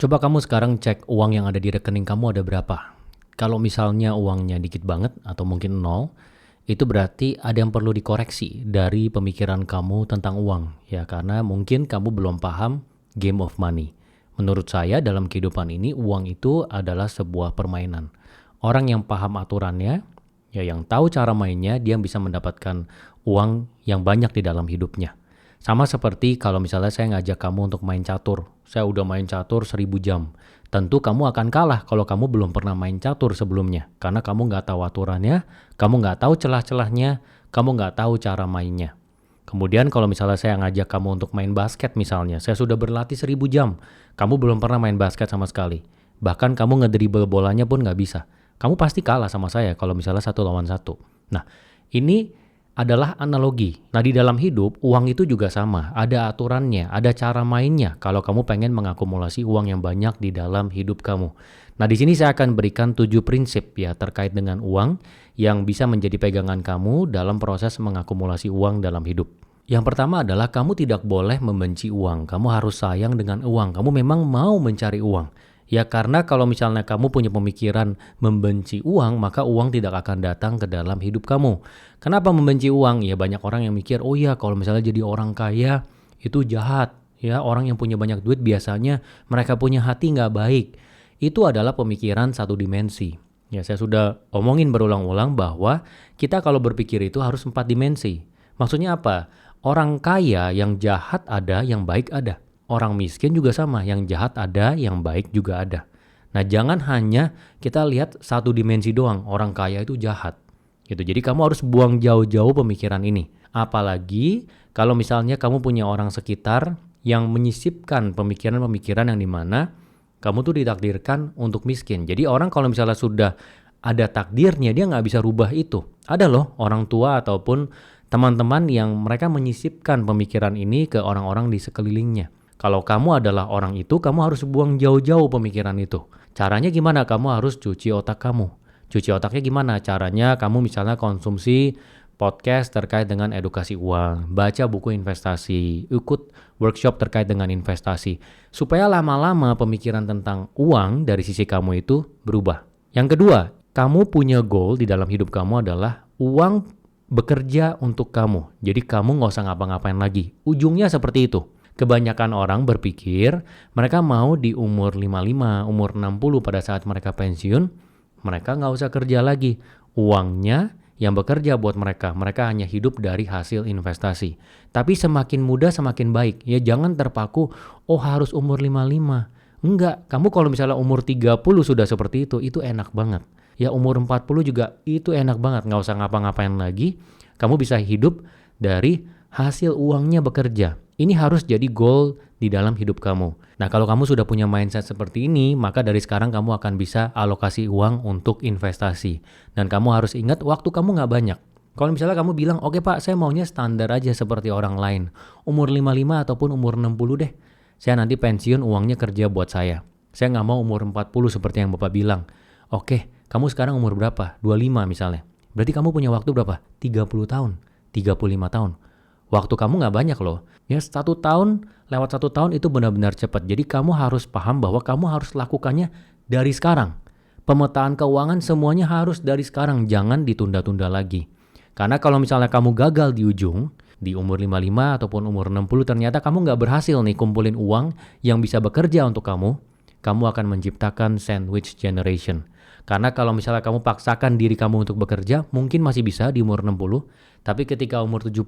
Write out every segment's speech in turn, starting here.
Coba kamu sekarang cek uang yang ada di rekening kamu ada berapa. Kalau misalnya uangnya dikit banget atau mungkin nol, itu berarti ada yang perlu dikoreksi dari pemikiran kamu tentang uang. Ya, karena mungkin kamu belum paham game of money. Menurut saya dalam kehidupan ini uang itu adalah sebuah permainan. Orang yang paham aturannya, ya yang tahu cara mainnya, dia bisa mendapatkan uang yang banyak di dalam hidupnya. Sama seperti kalau misalnya saya ngajak kamu untuk main catur. Saya udah main catur 1000 jam. Tentu kamu akan kalah kalau kamu belum pernah main catur sebelumnya. Karena kamu nggak tahu aturannya, kamu nggak tahu celah-celahnya, kamu nggak tahu cara mainnya. Kemudian kalau misalnya saya ngajak kamu untuk main basket misalnya, saya sudah berlatih 1000 jam. Kamu belum pernah main basket sama sekali. Bahkan kamu ngedribble bolanya pun nggak bisa. Kamu pasti kalah sama saya kalau misalnya 1 lawan 1. Nah, ini adalah analogi. Nah, di dalam hidup, uang itu juga sama. Ada aturannya, ada cara mainnya kalau kamu pengen mengakumulasi uang yang banyak di dalam hidup kamu. Nah, di sini saya akan berikan 7 prinsip ya terkait dengan uang yang bisa menjadi pegangan kamu dalam proses mengakumulasi uang dalam hidup. Yang pertama adalah kamu tidak boleh membenci uang. Kamu harus sayang dengan uang. Kamu memang mau mencari uang. Ya karena kalau misalnya kamu punya pemikiran membenci uang, maka uang tidak akan datang ke dalam hidup kamu. Kenapa membenci uang? Ya banyak orang yang mikir, oh ya kalau misalnya jadi orang kaya itu jahat. Ya orang yang punya banyak duit biasanya mereka punya hati nggak baik. Itu adalah pemikiran satu dimensi. Ya saya sudah omongin berulang-ulang bahwa kita kalau berpikir itu harus 4 dimensi. Maksudnya apa? Orang kaya yang jahat ada, yang baik ada. Orang miskin juga sama, yang jahat ada, yang baik juga ada. Nah, jangan hanya kita lihat satu dimensi doang, orang kaya itu jahat. Gitu. Jadi kamu harus buang jauh-jauh pemikiran ini. Apalagi kalau misalnya kamu punya orang sekitar yang menyisipkan pemikiran-pemikiran yang dimana kamu tuh ditakdirkan untuk miskin. Jadi orang kalau misalnya sudah ada takdirnya, dia nggak bisa rubah itu. Ada loh orang tua ataupun teman-teman yang mereka menyisipkan pemikiran ini ke orang-orang di sekelilingnya. Kalau kamu adalah orang itu, kamu harus buang jauh-jauh pemikiran itu. Caranya gimana? Kamu harus cuci otak kamu. Cuci otaknya gimana? Caranya kamu misalnya konsumsi podcast terkait dengan edukasi uang, baca buku investasi, ikut workshop terkait dengan investasi. Supaya lama-lama pemikiran tentang uang dari sisi kamu itu berubah. Yang kedua, kamu punya goal di dalam hidup kamu adalah uang bekerja untuk kamu. Jadi kamu nggak usah ngapa-ngapain lagi. Ujungnya seperti itu. Kebanyakan orang berpikir mereka mau di umur 55, umur 60 pada saat mereka pensiun, mereka nggak usah kerja lagi. Uangnya yang bekerja buat mereka, mereka hanya hidup dari hasil investasi. Tapi semakin muda semakin baik. Ya jangan terpaku, oh harus umur 55. Enggak, kamu kalau misalnya umur 30 sudah seperti itu enak banget. Ya umur 40 juga itu enak banget, nggak usah ngapa-ngapain lagi. Kamu bisa hidup dari hasil uangnya bekerja. Ini harus jadi goal di dalam hidup kamu. Nah kalau kamu sudah punya mindset seperti ini, maka dari sekarang kamu akan bisa alokasi uang untuk investasi. Dan kamu harus ingat waktu kamu nggak banyak. Kalau misalnya kamu bilang, oke Pak saya maunya standar aja seperti orang lain. Umur 55 ataupun umur 60 deh. Saya nanti pensiun uangnya kerja buat saya. Saya nggak mau umur 40 seperti yang Bapak bilang. Oke, kamu sekarang umur berapa? 25 misalnya. Berarti kamu punya waktu berapa? 30 tahun, 35 tahun. Waktu kamu nggak banyak loh. Ya 1 tahun, lewat 1 tahun itu benar-benar cepat. Jadi kamu harus paham bahwa kamu harus lakukannya dari sekarang. Pemetaan keuangan semuanya harus dari sekarang. Jangan ditunda-tunda lagi. Karena kalau misalnya kamu gagal di ujung, di umur 55 ataupun umur 60 ternyata kamu nggak berhasil nih kumpulin uang yang bisa bekerja untuk kamu akan menciptakan sandwich generation. Karena kalau misalnya kamu paksakan diri kamu untuk bekerja, mungkin masih bisa di umur 60, tapi ketika umur 70,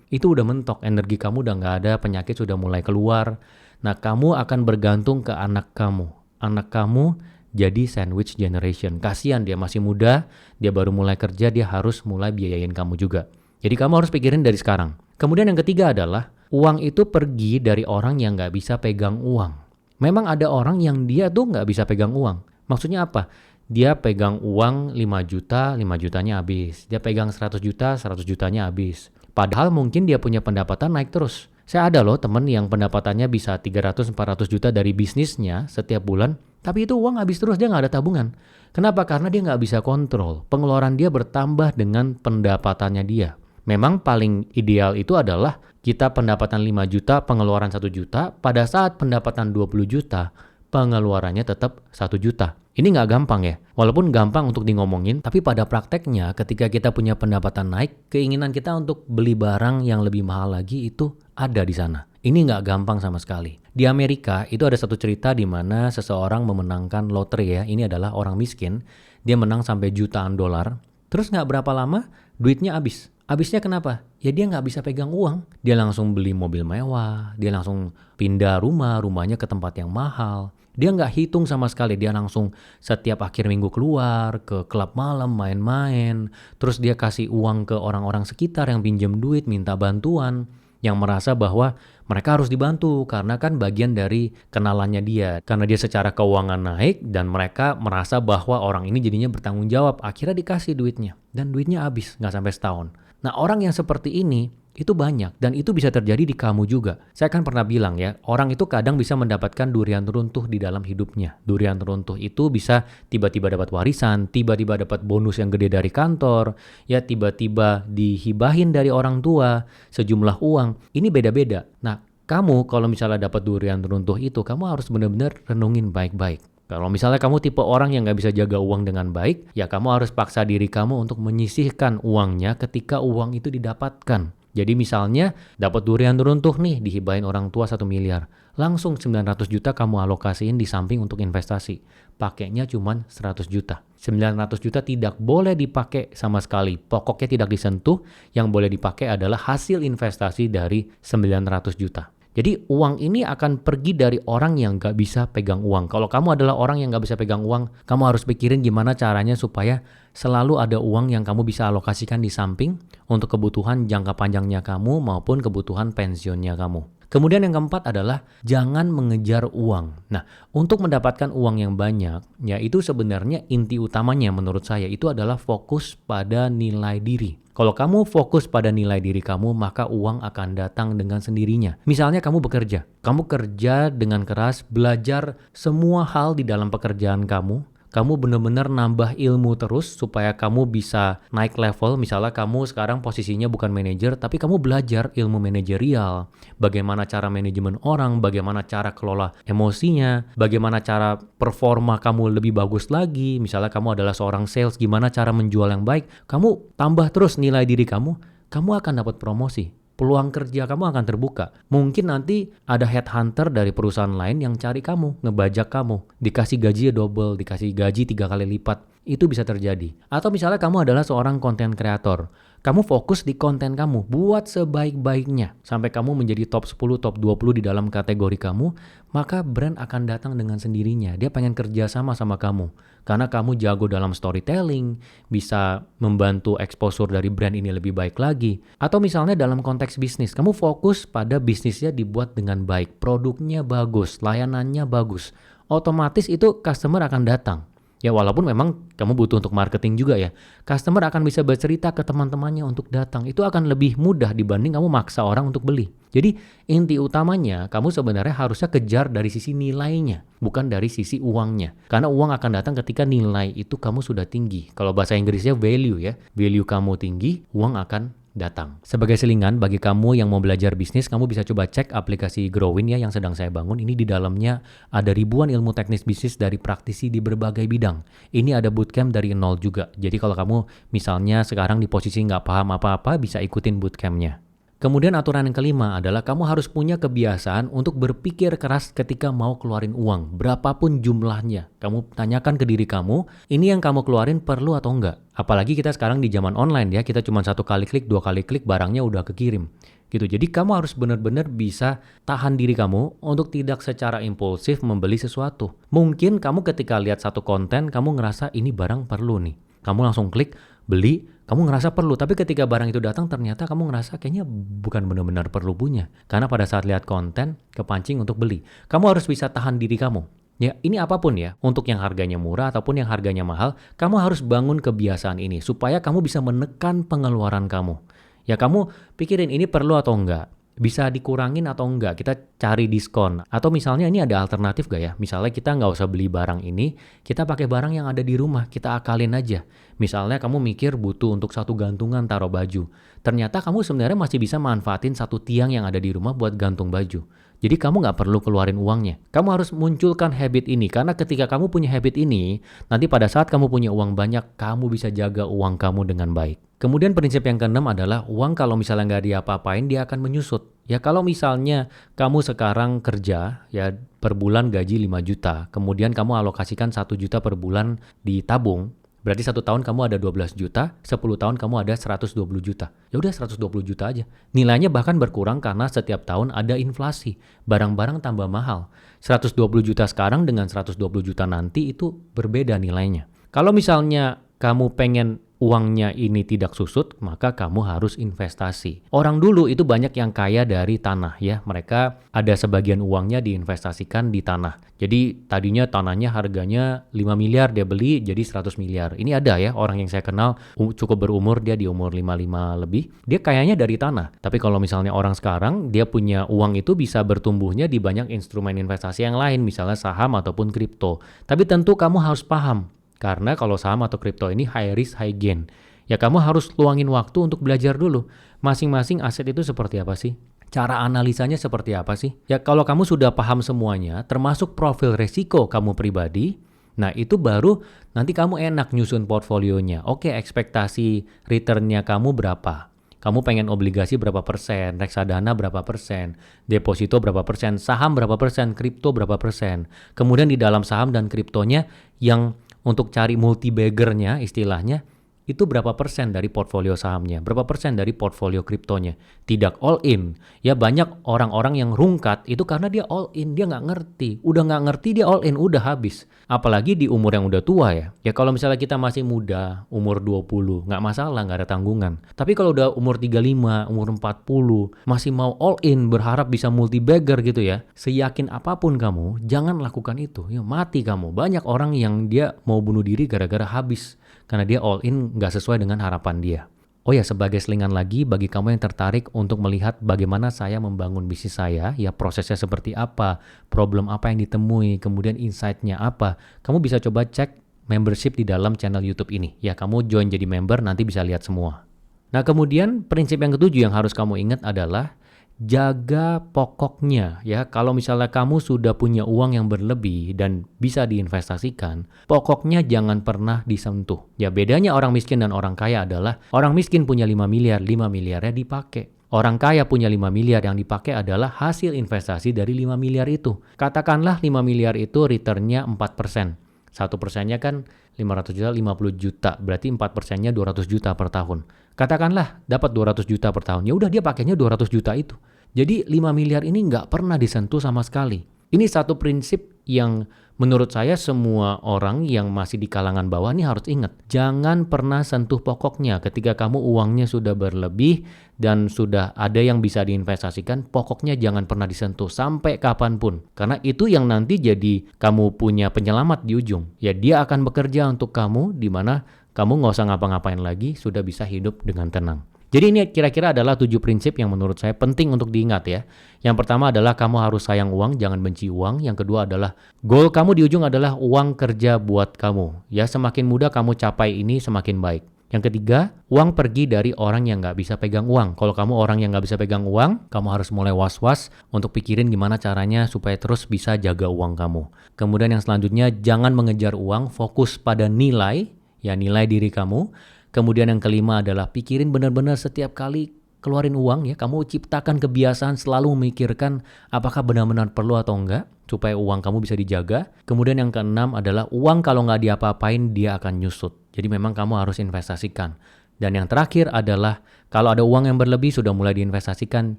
itu udah mentok, energi kamu udah nggak ada, penyakit sudah mulai keluar. Nah, kamu akan bergantung ke anak kamu. Anak kamu jadi sandwich generation. Kasihan dia masih muda, dia baru mulai kerja, dia harus mulai biayain kamu juga. Jadi kamu harus pikirin dari sekarang. Kemudian yang ketiga adalah, uang itu pergi dari orang yang nggak bisa pegang uang. Memang ada orang yang dia tuh nggak bisa pegang uang. Maksudnya apa? Dia pegang uang 5 juta, 5 jutanya habis. Dia pegang 100 juta, 100 jutanya habis. Padahal mungkin dia punya pendapatan naik terus. Saya ada loh temen yang pendapatannya bisa 300-400 juta dari bisnisnya setiap bulan. Tapi itu uang habis terus, dia nggak ada tabungan. Kenapa? Karena dia nggak bisa kontrol. Pengeluaran dia bertambah dengan pendapatannya dia. Memang paling ideal itu adalah kita pendapatan 5 juta, pengeluaran 1 juta. Pada saat pendapatan 20 juta, pengeluarannya tetap 1 juta. Ini nggak gampang ya. Walaupun gampang untuk ngomongin, tapi pada prakteknya ketika kita punya pendapatan naik, keinginan kita untuk beli barang yang lebih mahal lagi itu ada di sana. Ini nggak gampang sama sekali. Di Amerika itu ada satu cerita di mana seseorang memenangkan lotre ya. Ini adalah orang miskin. Dia menang sampai jutaan dolar. Terus nggak berapa lama duitnya habis. Habisnya kenapa? Ya dia nggak bisa pegang uang. Dia langsung beli mobil mewah. Dia langsung pindah rumahnya ke tempat yang mahal. Dia nggak hitung sama sekali. Dia langsung setiap akhir minggu keluar ke klub malam main-main. Terus dia kasih uang ke orang-orang sekitar yang pinjam duit, minta bantuan. Yang merasa bahwa mereka harus dibantu karena kan bagian dari kenalannya dia. Karena dia secara keuangan naik dan mereka merasa bahwa orang ini jadinya bertanggung jawab. Akhirnya dikasih duitnya dan duitnya habis nggak sampai setahun. Nah orang yang seperti ini itu banyak dan itu bisa terjadi di kamu juga. Saya kan pernah bilang ya, orang itu kadang bisa mendapatkan durian runtuh di dalam hidupnya. Durian runtuh itu bisa tiba-tiba dapat warisan, tiba-tiba dapat bonus yang gede dari kantor, ya tiba-tiba dihibahin dari orang tua sejumlah uang. Ini beda-beda. Nah, kamu kalau misalnya dapat durian runtuh itu, kamu harus benar-benar renungin baik-baik. Kalau misalnya kamu tipe orang yang nggak bisa jaga uang dengan baik, ya kamu harus paksa diri kamu untuk menyisihkan uangnya ketika uang itu didapatkan. Jadi misalnya dapat durian runtuh nih, dihibahin orang tua 1 miliar. Langsung 900 juta kamu alokasiin di samping untuk investasi. Pakainya cuma 100 juta. 900 juta tidak boleh dipakai sama sekali. Pokoknya tidak disentuh, yang boleh dipakai adalah hasil investasi dari 900 juta. Jadi uang ini akan pergi dari orang yang gak bisa pegang uang. Kalau kamu adalah orang yang gak bisa pegang uang, kamu harus pikirin gimana caranya supaya selalu ada uang yang kamu bisa alokasikan di samping untuk kebutuhan jangka panjangnya kamu maupun kebutuhan pensiunnya kamu. Kemudian yang keempat adalah jangan mengejar uang. Nah, untuk mendapatkan uang yang banyak, ya itu sebenarnya inti utamanya menurut saya itu adalah fokus pada nilai diri. Kalau kamu fokus pada nilai diri kamu, maka uang akan datang dengan sendirinya. Misalnya kamu bekerja. Kamu kerja dengan keras, belajar semua hal di dalam pekerjaan kamu. Kamu benar-benar nambah ilmu terus supaya kamu bisa naik level. Misalnya kamu sekarang posisinya bukan manajer, tapi kamu belajar ilmu manajerial. Bagaimana cara manajemen orang, bagaimana cara kelola emosinya, bagaimana cara performa kamu lebih bagus lagi. Misalnya kamu adalah seorang sales, gimana cara menjual yang baik. Kamu tambah terus nilai diri kamu akan dapat promosi. Peluang kerja kamu akan terbuka. Mungkin nanti ada headhunter dari perusahaan lain yang cari kamu, ngebajak kamu. Dikasih gaji double, dikasih gaji 3 kali lipat. Itu bisa terjadi. Atau misalnya kamu adalah seorang content creator. Kamu fokus di konten kamu, buat sebaik-baiknya. Sampai kamu menjadi top 10, top 20 di dalam kategori kamu, maka brand akan datang dengan sendirinya. Dia pengen kerja sama kamu. Karena kamu jago dalam storytelling, bisa membantu exposure dari brand ini lebih baik lagi. Atau misalnya dalam konteks bisnis, kamu fokus pada bisnisnya dibuat dengan baik. Produknya bagus, layanannya bagus. Otomatis itu customer akan datang. Ya walaupun memang kamu butuh untuk marketing juga ya. Customer akan bisa bercerita ke teman-temannya untuk datang. Itu akan lebih mudah dibanding kamu maksa orang untuk beli. Jadi inti utamanya kamu sebenarnya harusnya kejar dari sisi nilainya. Bukan dari sisi uangnya. Karena uang akan datang ketika nilai itu kamu sudah tinggi. Kalau bahasa Inggrisnya value ya. Value kamu tinggi, uang akan datang. Sebagai selingan bagi kamu yang mau belajar bisnis, kamu bisa coba cek aplikasi Growin ya yang sedang saya bangun. Ini di dalamnya ada ribuan ilmu teknis bisnis dari praktisi di berbagai bidang. Ini ada bootcamp dari nol juga. Jadi kalau kamu misalnya sekarang di posisi nggak paham apa-apa, bisa ikutin bootcampnya. Kemudian aturan yang kelima adalah kamu harus punya kebiasaan untuk berpikir keras ketika mau keluarin uang. Berapapun jumlahnya. Kamu tanyakan ke diri kamu, ini yang kamu keluarin perlu atau enggak? Apalagi kita sekarang di zaman online ya, kita cuma 1 kali klik, 2 kali klik, barangnya udah kekirim. Gitu. Jadi kamu harus benar-benar bisa tahan diri kamu untuk tidak secara impulsif membeli sesuatu. Mungkin kamu ketika lihat satu konten, kamu ngerasa ini barang perlu nih. Kamu langsung klik, beli, kamu ngerasa perlu. Tapi ketika barang itu datang ternyata kamu ngerasa kayaknya bukan benar-benar perlu punya. Karena pada saat lihat konten, kepancing untuk beli. Kamu harus bisa tahan diri kamu. Ya, ini apapun ya, untuk yang harganya murah ataupun yang harganya mahal, kamu harus bangun kebiasaan ini supaya kamu bisa menekan pengeluaran kamu. Ya, kamu pikirin ini perlu atau enggak. Bisa dikurangin atau enggak, kita cari diskon. Atau misalnya ini ada alternatif gak ya? Misalnya kita nggak usah beli barang ini, kita pakai barang yang ada di rumah, kita akalin aja. Misalnya kamu mikir butuh untuk 1 gantungan taruh baju. Ternyata kamu sebenarnya masih bisa manfaatin 1 tiang yang ada di rumah buat gantung baju. Jadi kamu nggak perlu keluarin uangnya. Kamu harus munculkan habit ini, karena ketika kamu punya habit ini, nanti pada saat kamu punya uang banyak, kamu bisa jaga uang kamu dengan baik. Kemudian prinsip yang keenam adalah uang kalau misalnya nggak diapa-apain, dia akan menyusut. Ya kalau misalnya kamu sekarang kerja, ya per bulan gaji 5 juta, kemudian kamu alokasikan 1 juta per bulan ditabung, berarti 1 tahun kamu ada 12 juta, 10 tahun kamu ada 120 juta. Ya udah 120 juta aja. Nilainya bahkan berkurang karena setiap tahun ada inflasi. Barang-barang tambah mahal. 120 juta sekarang dengan 120 juta nanti itu berbeda nilainya. Kalau misalnya kamu pengen uangnya ini tidak susut, maka kamu harus investasi. Orang dulu itu banyak yang kaya dari tanah ya. Mereka ada sebagian uangnya diinvestasikan di tanah. Jadi tadinya tanahnya harganya 5 miliar dia beli jadi 100 miliar. Ini ada ya orang yang saya kenal cukup berumur, dia di umur 55 lebih. Dia kayanya dari tanah. Tapi kalau misalnya orang sekarang dia punya uang itu bisa bertumbuhnya di banyak instrumen investasi yang lain, misalnya saham ataupun kripto. Tapi tentu kamu harus paham. Karena kalau saham atau kripto ini high risk, high gain. Ya kamu harus luangin waktu untuk belajar dulu. Masing-masing aset itu seperti apa sih? Cara analisanya seperti apa sih? Ya kalau kamu sudah paham semuanya, termasuk profil resiko kamu pribadi, nah itu baru nanti kamu enak nyusun portfolionya. Oke, ekspektasi returnnya kamu berapa? Kamu pengen obligasi berapa persen, reksadana berapa persen, deposito berapa persen, saham berapa persen, kripto berapa persen. Kemudian di dalam saham dan kriptonya yang untuk cari multi-baggernya istilahnya, itu berapa persen dari portfolio sahamnya, berapa persen dari portfolio kriptonya. Tidak all in. Ya banyak orang-orang yang rungkat itu karena dia all in, dia nggak ngerti. Udah nggak ngerti dia all in, udah habis. Apalagi di umur yang udah tua ya. Ya kalau misalnya kita masih muda, umur 20, nggak masalah, nggak ada tanggungan. Tapi kalau udah umur 35, umur 40, masih mau all in, berharap bisa multi-bagger gitu ya. Seyakin apapun kamu, jangan lakukan itu. Ya mati kamu. Banyak orang yang dia mau bunuh diri gara-gara habis. Karena dia all in nggak sesuai dengan harapan dia. Oh ya, sebagai selingan lagi bagi kamu yang tertarik untuk melihat bagaimana saya membangun bisnis saya, ya prosesnya seperti apa, problem apa yang ditemui, kemudian insight-nya apa, kamu bisa coba cek membership di dalam channel YouTube ini. Ya, kamu join jadi member, nanti bisa lihat semua. Nah, kemudian prinsip yang ketujuh yang harus kamu ingat adalah jaga pokoknya ya. Kalau misalnya kamu sudah punya uang yang berlebih dan bisa diinvestasikan, pokoknya jangan pernah disentuh. Ya bedanya orang miskin dan orang kaya adalah orang miskin punya 5 miliar, 5 miliarnya dipakai. Orang kaya punya 5 miliar yang dipakai adalah hasil investasi dari 5 miliar itu. Katakanlah 5 miliar itu returnnya 4%. 1%-nya kan 500 juta, 50 juta. Berarti 4%-nya 200 juta per tahun. Katakanlah dapat 200 juta per tahun. Ya udah dia pakainya 200 juta itu. Jadi 5 miliar ini nggak pernah disentuh sama sekali. Ini satu prinsip yang menurut saya semua orang yang masih di kalangan bawah ini harus ingat. Jangan pernah sentuh pokoknya. Ketika kamu uangnya sudah berlebih dan sudah ada yang bisa diinvestasikan, pokoknya jangan pernah disentuh sampai kapanpun. Karena itu yang nanti jadi kamu punya penyelamat di ujung. Ya dia akan bekerja untuk kamu di mana kamu nggak usah ngapa-ngapain lagi, sudah bisa hidup dengan tenang. Jadi ini kira-kira adalah 7 prinsip yang menurut saya penting untuk diingat ya. Yang pertama adalah kamu harus sayang uang, jangan benci uang. Yang kedua adalah goal kamu di ujung adalah uang kerja buat kamu. Ya semakin mudah kamu capai ini semakin baik. Yang ketiga, uang pergi dari orang yang nggak bisa pegang uang. Kalau kamu orang yang nggak bisa pegang uang, kamu harus mulai was-was untuk pikirin gimana caranya supaya terus bisa jaga uang kamu. Kemudian yang selanjutnya, jangan mengejar uang, fokus pada nilai, ya nilai diri kamu. Kemudian yang kelima adalah pikirin benar-benar setiap kali keluarin uang ya. Kamu ciptakan kebiasaan selalu memikirkan apakah benar-benar perlu atau enggak supaya uang kamu bisa dijaga. Kemudian yang keenam adalah uang kalau nggak diapa-apain dia akan nyusut. Jadi memang kamu harus investasikan. Dan yang terakhir adalah kalau ada uang yang berlebih sudah mulai diinvestasikan,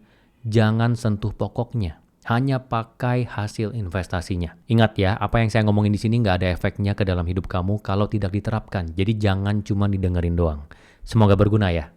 jangan sentuh pokoknya. Hanya pakai hasil investasinya. Ingat ya, apa yang saya ngomongin di sini nggak ada efeknya ke dalam hidup kamu kalau tidak diterapkan. Jadi jangan cuma didengerin doang. Semoga berguna ya.